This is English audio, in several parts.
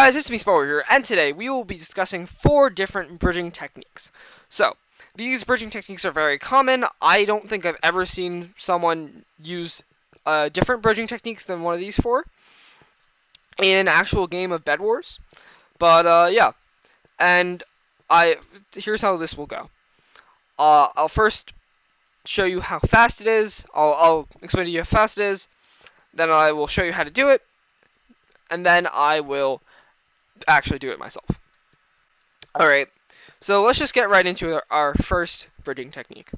guys, it's me SpottedWoot here, and today we will be discussing 4 different bridging techniques. So, these bridging techniques are very common. I don't think I've ever seen someone use different bridging techniques than one of these 4 in an actual game of Bedwars. But yeah, and here's how this will go. I'll first show you how fast it is. I'll explain to you how fast it is. Then I will show you how to do it. And then I will actually do it myself. Alright, so let's just get right into our first bridging technique.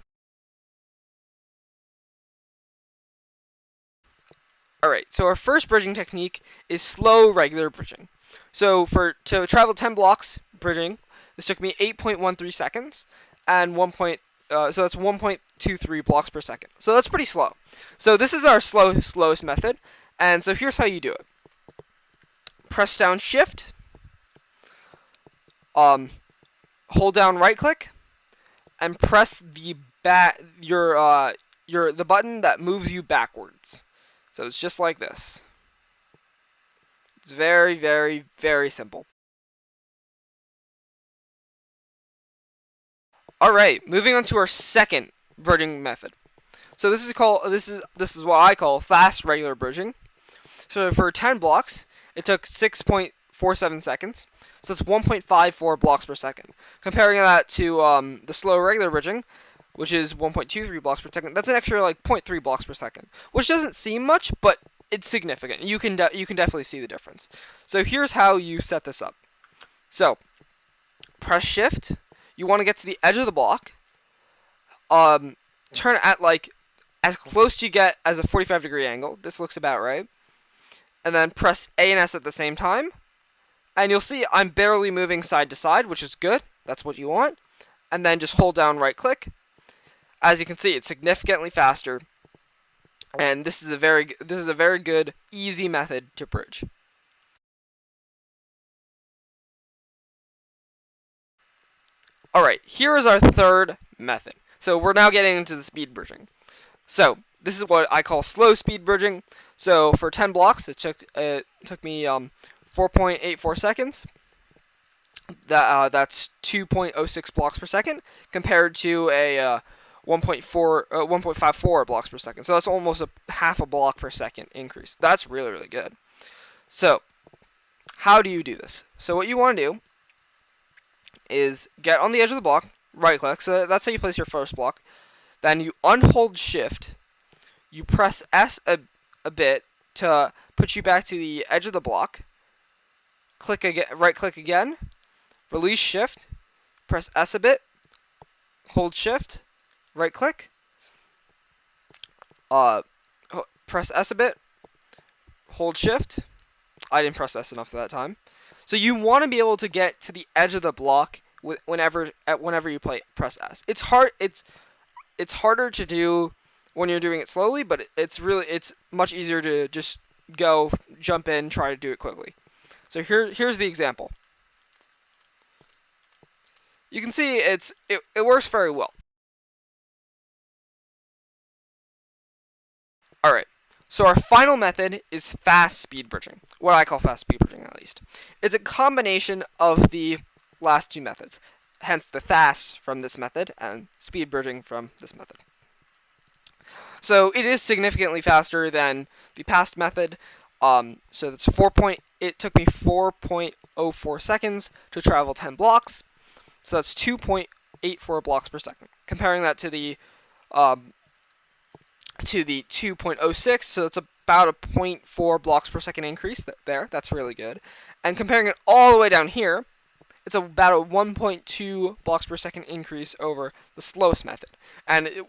Alright, so our first bridging technique is slow regular bridging. So to travel 10 blocks bridging, this took me 8.13 seconds, and so that's 1.23 blocks per second. So that's pretty slow. So this is our slowest method, and so here's how you do it. Press down Shift, hold down right click, and press the the button that moves you backwards. So it's just like this. It's very, very, very simple. Alright, moving on to our second bridging method. So this is what I call fast regular bridging. So for 10 blocks, it took 6.47 seconds, so that's 1.54 blocks per second. Comparing that to the slow regular bridging, which is 1.23 blocks per second, that's an extra like 0.3 blocks per second, which doesn't seem much, but it's significant. You can definitely see the difference. So here's how you set this up. So press Shift. You want to get to the edge of the block. Turn at like as close to you get as a 45-degree angle. This looks about right. And then press A and S at the same time. And you'll see I'm barely moving side to side, which is good. That's what you want. And then just hold down right click. As you can see, it's significantly faster. And this is a very good, easy method to bridge. Alright, here is our third method. So we're now getting into the speed bridging. So this is what I call slow speed bridging. So for 10 blocks, it took me 4.84 seconds. That's 2.06 blocks per second compared to a 1.54 blocks per second. So that's almost a half a block per second increase. That's really, really good. So how do you do this? So what you want to do is get on the edge of the block, right click. So that's how you place your first block. Then you unhold Shift. You press S a bit to put you back to the edge of the block. Click again, right click again. Release Shift. Press S a bit. Hold Shift. Right click. Press S a bit. Hold Shift. I didn't press S enough that time. So you want to be able to get to the edge of the block whenever you press S. It's harder to do when you're doing it slowly, but it's much easier to just jump in, try to do it quickly. So here's the example. You can see it works very well. Alright, so our final method is fast speed bridging. What I call fast speed bridging, at least. It's a combination of the last 2 methods. Hence the fast from this method and speed bridging from this method. So it is significantly faster than the past method. So that's it took me 4.04 seconds to travel 10 blocks. So that's 2.84 blocks per second. Comparing that to the 2.06, so that's about a 0.4 blocks per second increase there. That's really good. And comparing it all the way down here, it's about a 1.2 blocks per second increase over the slowest method,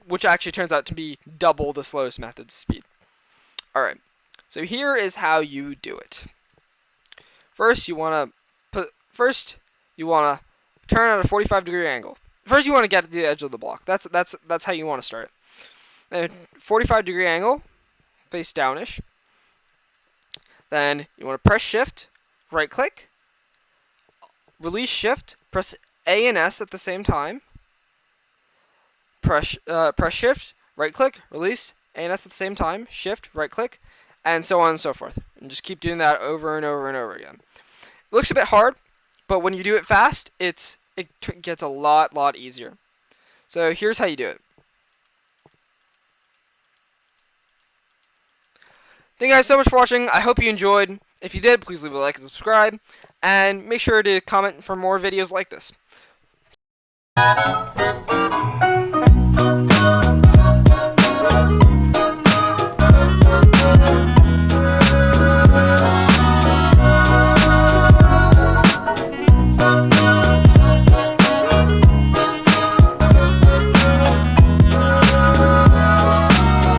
which actually turns out to be double the slowest method's speed. Alright, so here is how you do it. First, you want to turn at a 45-degree angle. First, you want to get to the edge of the block. That's how you want to start it. Then 45-degree angle, face downish. Then you want to press Shift, right click, release Shift, press A and S at the same time. Press Shift, right click, release, A and S at the same time, Shift, right click, and so on and so forth. And just keep doing that over and over and over again. Looks a bit hard, but when you do it fast, it gets a lot easier. So here's how you do it. Thank you guys so much for watching. I hope you enjoyed. If you did, please leave a like and subscribe. And make sure to comment for more videos like this.